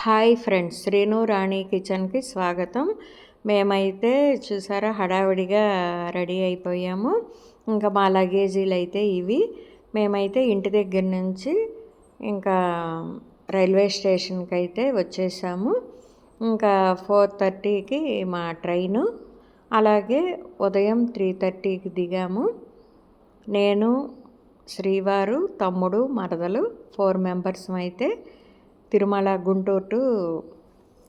Hi friends, Srinu రాణి కిచెన్కి స్వాగతం. మేమైతే చూసారా హడావిడిగా రెడీ అయిపోయాము. ఇంకా మా లగేజీలు అయితే ఇవి. మేమైతే ఇంటి దగ్గర నుంచి ఇంకా రైల్వే స్టేషన్కి అయితే వచ్చేసాము. ఇంకా 4:30కి మా ట్రైను. అలాగే ఉదయం 3:30కి దిగాము. నేను, శ్రీవారు, తమ్ముడు, మరదలు 4 మెంబర్స్ అయితే గుంటూరు టు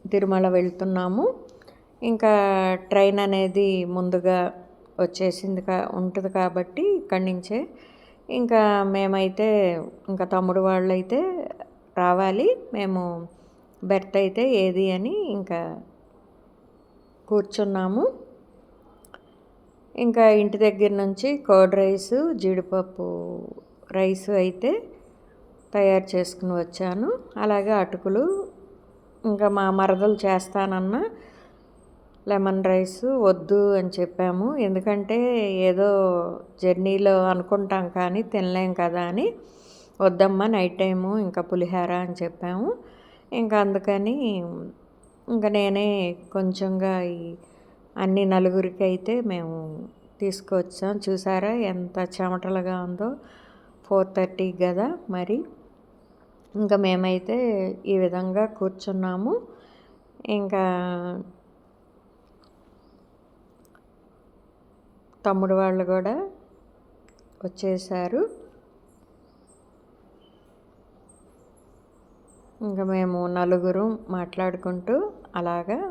తిరుమల వెళ్తున్నాము. ఇంకా ట్రైన్ అనేది ముందుగా వచ్చేసింది ఉంటుంది కాబట్టి ఇక్కడి నుంచే ఇంకా మేమైతే ఇంకా తమ్ముడు వాళ్ళైతే రావాలి, మేము బెర్త్ అయితే ఏది అని ఇంకా కూర్చున్నాము. ఇంకా ఇంటి దగ్గర నుంచి కర్డ్ రైసు, జీడిపప్పు రైసు అయితే తయారు చేసుకుని వచ్చాను. అలాగే అటుకులు, ఇంకా మా మరదలు చేస్తానన్న లెమన్ రైస్ వద్దు అని చెప్పాము. ఎందుకంటే ఏదో జర్నీలో అనుకుంటాం కానీ తినలేం కదా అని, వద్దమ్మా నైట్ టైము ఇంకా పులిహోర అని చెప్పాము. ఇంకా అందుకని ఇంకా నేనే కొంచెంగా అన్ని నలుగురికి అయితే మేము తీసుకొచ్చాం. చూసారా ఎంత చెమటలుగా ఉందో. 4:30 కదా మరి. ఇంకా మేమైతే ఈ విధంగా కూర్చున్నాము. ఇంకా తమ్ముడు వాళ్ళు కూడా వచ్చేసారు. ఇంకా మేము నలుగురు మాట్లాడుకుంటూ అలాగా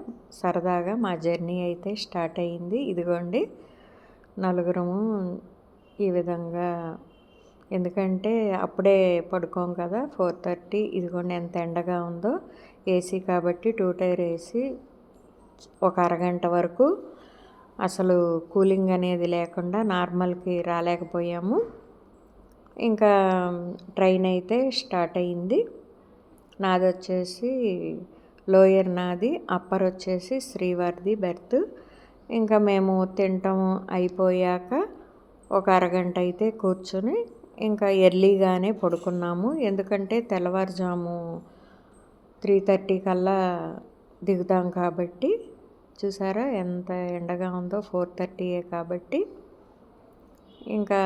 సరదాగా మా జర్నీ అయితే స్టార్ట్ అయ్యింది. ఇదిగోండి నలుగురము ఈ విధంగా, ఎందుకంటే అప్పుడే పడుకోం కదా 4:30. ఇదిగోండి ఎంత ఎండగా ఉందో. ఏసీ కాబట్టి 2 టైర్ ఏసీ. ఒక అరగంట వరకు అసలు కూలింగ్ అనేది లేకుండా నార్మల్కి రాలేకపోయాము. ఇంకా ట్రైన్ అయితే స్టార్ట్ అయ్యింది. నాది వచ్చేసి లోయర్ నాది, అప్పర్ వచ్చేసి శ్రీవారిది బెర్త్. ఇంకా మేము తినటం అయిపోయాక ఒక అరగంట అయితే కూర్చొని ఇంకా ఎర్లీగానే పడుకున్నాము. ఎందుకంటే తెల్లవారుజాము 3:30 కల్లా దిగుతాం కాబట్టి. చూసారా ఎంత ఎండగా ఉందో. 4:30 కాబట్టి ఇంకా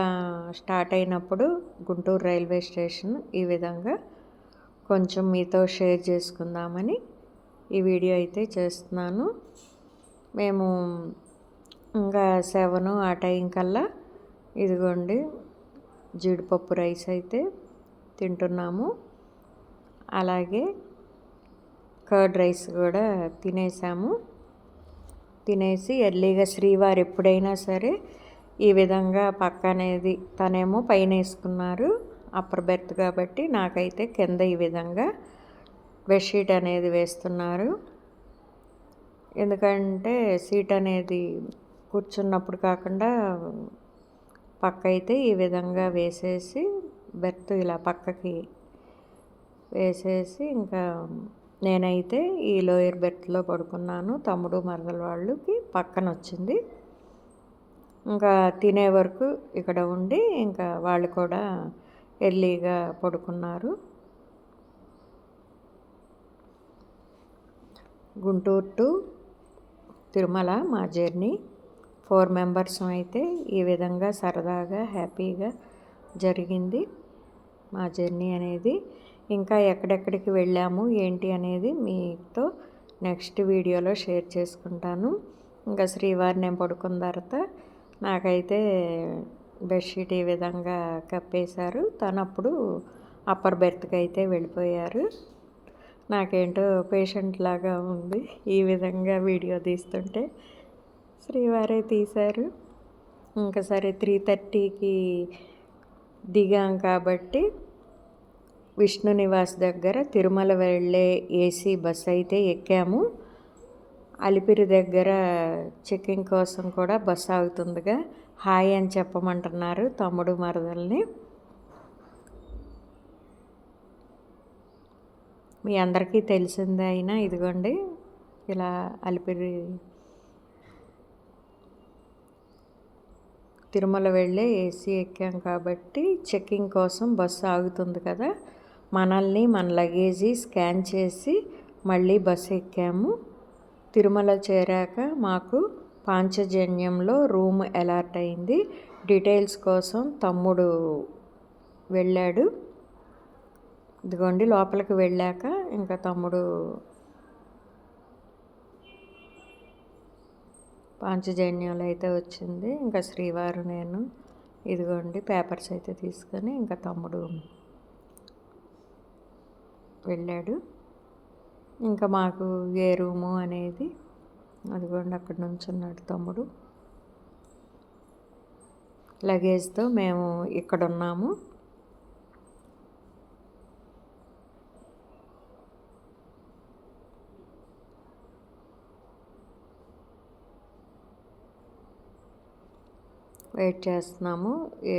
స్టార్ట్ అయినప్పుడు గుంటూరు రైల్వే స్టేషన్ ఈ విధంగా కొంచెం మీతో షేర్ చేసుకుందామని ఈ వీడియో అయితే చేస్తున్నాను. మేము ఇంకా 7 ఆ టైం కల్లా ఇదిగోండి జీడిపప్పు రైస్ అయితే తింటున్నాము. అలాగే కర్డ్ రైస్ కూడా తినేసాము. తినేసి ఎర్లీగా శ్రీవారు ఎప్పుడైనా సరే ఈ విధంగా పక్క అనేది తనేమో పైన వేసుకున్నారు అప్పర్ బెర్త్ కాబట్టి, నాకైతే కింద ఈ విధంగా బెడ్షీట్ అనేది వేస్తున్నారు. ఎందుకంటే సీట్ అనేది కూర్చున్నప్పుడు కాకుండా పక్క అయితే ఈ విధంగా వేసేసి బెర్త్ ఇలా పక్కకి వేసేసి ఇంకా నేనైతే ఈ లోయర్ బెర్త్లో పడుకున్నాను. తమ్ముడు మరదల వాళ్ళకి పక్కన వచ్చింది. ఇంకా తినే వరకు ఇక్కడ ఉండి ఇంకా వాళ్ళు కూడా ఎర్లీగా పడుకున్నారు. గుంటూరు టు తిరుమల మా జర్నీ 4 మెంబర్స్ అయితే ఈ విధంగా సరదాగా హ్యాపీగా జరిగింది మా జర్నీ అనేది. ఇంకా ఎక్కడెక్కడికి వెళ్ళాము ఏంటి అనేది మీతో నెక్స్ట్ వీడియోలో షేర్ చేసుకుంటాను. ఇంకా శ్రీవారి నేను పడుకున్న తర్వాత నాకైతే బెడ్షీట్ ఈ విధంగా కప్పేశారు. తనప్పుడు అప్పర్ బెర్త్కి అయితే వెళ్ళిపోయారు. నాకేంటో పేషెంట్ లాగా ఉంది ఈ విధంగా వీడియో తీస్తుంటే. శ్రీవారే తీశారు. ఇంకా సరే 3:30కి దిగాం కాబట్టి విష్ణు నివాస్ దగ్గర తిరుమల వెళ్ళే ఏసీ బస్ అయితే ఎక్కాము. అలిపిరి దగ్గర చెక్కింగ్ కోసం కూడా బస్సు ఆగుతుందిగా హాయ్ అని చెప్పమంటున్నారు తమ్ముడు మరదల్ని. మీ అందరికీ తెలిసిందే అయినా ఇదిగోండి ఇలా అలిపిరి తిరుమల వెళ్ళే ఏసీ ఎక్కాం కాబట్టి చెక్కింగ్ కోసం బస్సు ఆగుతుంది కదా, మనల్ని మన లగేజీ స్కాన్ చేసి మళ్ళీ బస్సు ఎక్కాము. తిరుమల చేరాక మాకు పాంచజన్యంలో రూమ్ అలాట్ అయింది. డీటెయిల్స్ కోసం తమ్ముడు వెళ్ళాడు. ఇదిగోండి లోపలికి వెళ్ళాక ఇంకా తమ్ముడు పాంచజన్యంలో అయితే వచ్చింది. ఇంకా శ్రీవారు నేను ఇదిగోండి పేపర్స్ అయితే తీసుకొని ఇంకా తమ్ముడు వెళ్ళాడు. ఇంకా మాకు ఏ రూము అనేది అదిగోండి అక్కడ నుంచున్నాడు తమ్ముడు. లగేజ్తో మేము ఇక్కడ ఉన్నాము. వెయిట్ చేస్తున్నాము. ఏ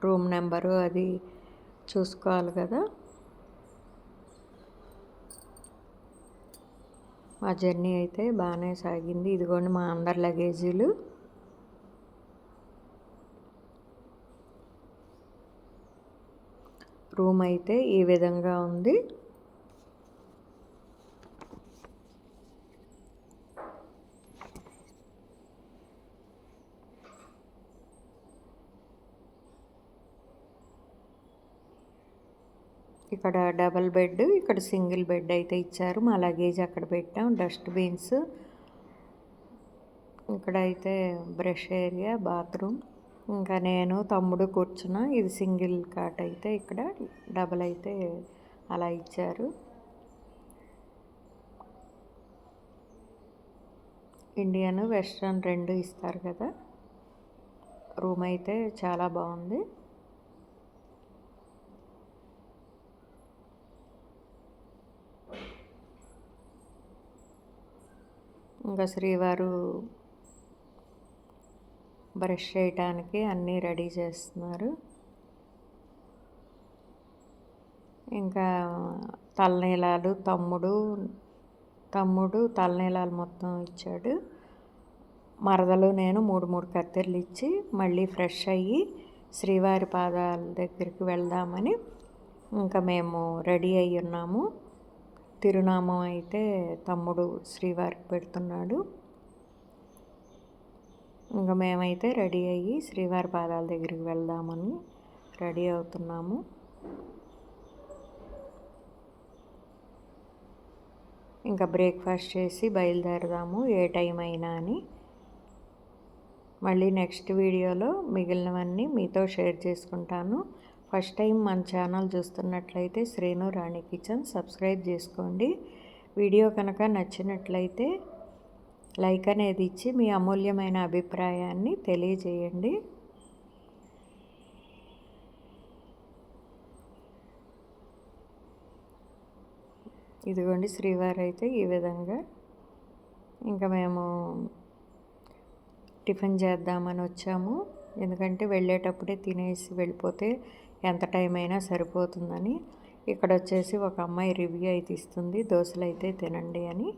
రూమ్ నెంబరు అది చూసుకోవాలి కదా. మా జర్నీ అయితే బాగానే సాగింది. ఇదిగోండి మా అందరి లగేజీలు. రూమ్ అయితే ఈ విధంగా ఉంది. ఇక్కడ డబల్ బెడ్, ఇక్కడ సింగిల్ బెడ్ అయితే ఇచ్చారు. మా లగేజ్ అక్కడ పెట్టాం. డస్ట్బిన్స్, ఇక్కడ అయితే బ్రష్ ఏరియా, బాత్రూమ్. ఇంకా నేను తమ్ముడు కూర్చున్నా. ఇది సింగిల్ కాట్ అయితే, ఇక్కడ డబల్ అయితే అలా ఇచ్చారు. ఇండియన్ వెస్ట్రన్ రెండు ఇస్తారు కదా. రూమ్ అయితే చాలా బాగుంది. ఇంకా శ్రీవారు బ్రష్ చేయటానికి అన్నీ రెడీ చేస్తున్నారు. ఇంకా తలనీలాలు తమ్ముడు తలనీలాలు మొత్తం ఇచ్చాడు. మరదలు నేను మూడు కత్తెరలు ఇచ్చి మళ్ళీ ఫ్రెష్ అయ్యి శ్రీవారి పాదాల దగ్గరికి వెళ్దామని ఇంకా మేము రెడీ అయ్యి ఉన్నాము. తిరునామం అయితే తమ్ముడు శ్రీవారికి పెడుతున్నాడు. ఇంకా మేమైతే రెడీ అయ్యి శ్రీవారి పాదాల దగ్గరికి వెళ్దామని రెడీ అవుతున్నాము. ఇంకా బ్రేక్ఫాస్ట్ చేసి బయలుదేరదాము ఏ టైం అయినా అని. మళ్ళీ నెక్స్ట్ వీడియోలో మిగిలినవన్నీ మీతో షేర్ చేసుకుంటాను. ఫస్ట్ టైం మన ఛానల్ చూస్తున్నట్లయితే శ్రీను రాణి కిచెన్ సబ్స్క్రైబ్ చేసుకోండి. వీడియో కనుక నచ్చినట్లయితే లైక్ అనేది ఇచ్చి మీ అమూల్యమైన అభిప్రాయాన్ని తెలియజేయండి. ఇదిగోండి శ్రీవారు అయితే ఈ విధంగా. ఇంకా మేము టిఫిన్ చేద్దామని వచ్చాము. ఎందుకంటే వెళ్ళేటప్పుడే తినేసి వెళ్ళిపోతే ఎంత టైం అయినా సరిపోతుందని. ఇక్కడ వచ్చేసి ఒక అమ్మాయి రివ్యూ అయితే ఇస్తుంది, దోశలు అయితే తినండి అని.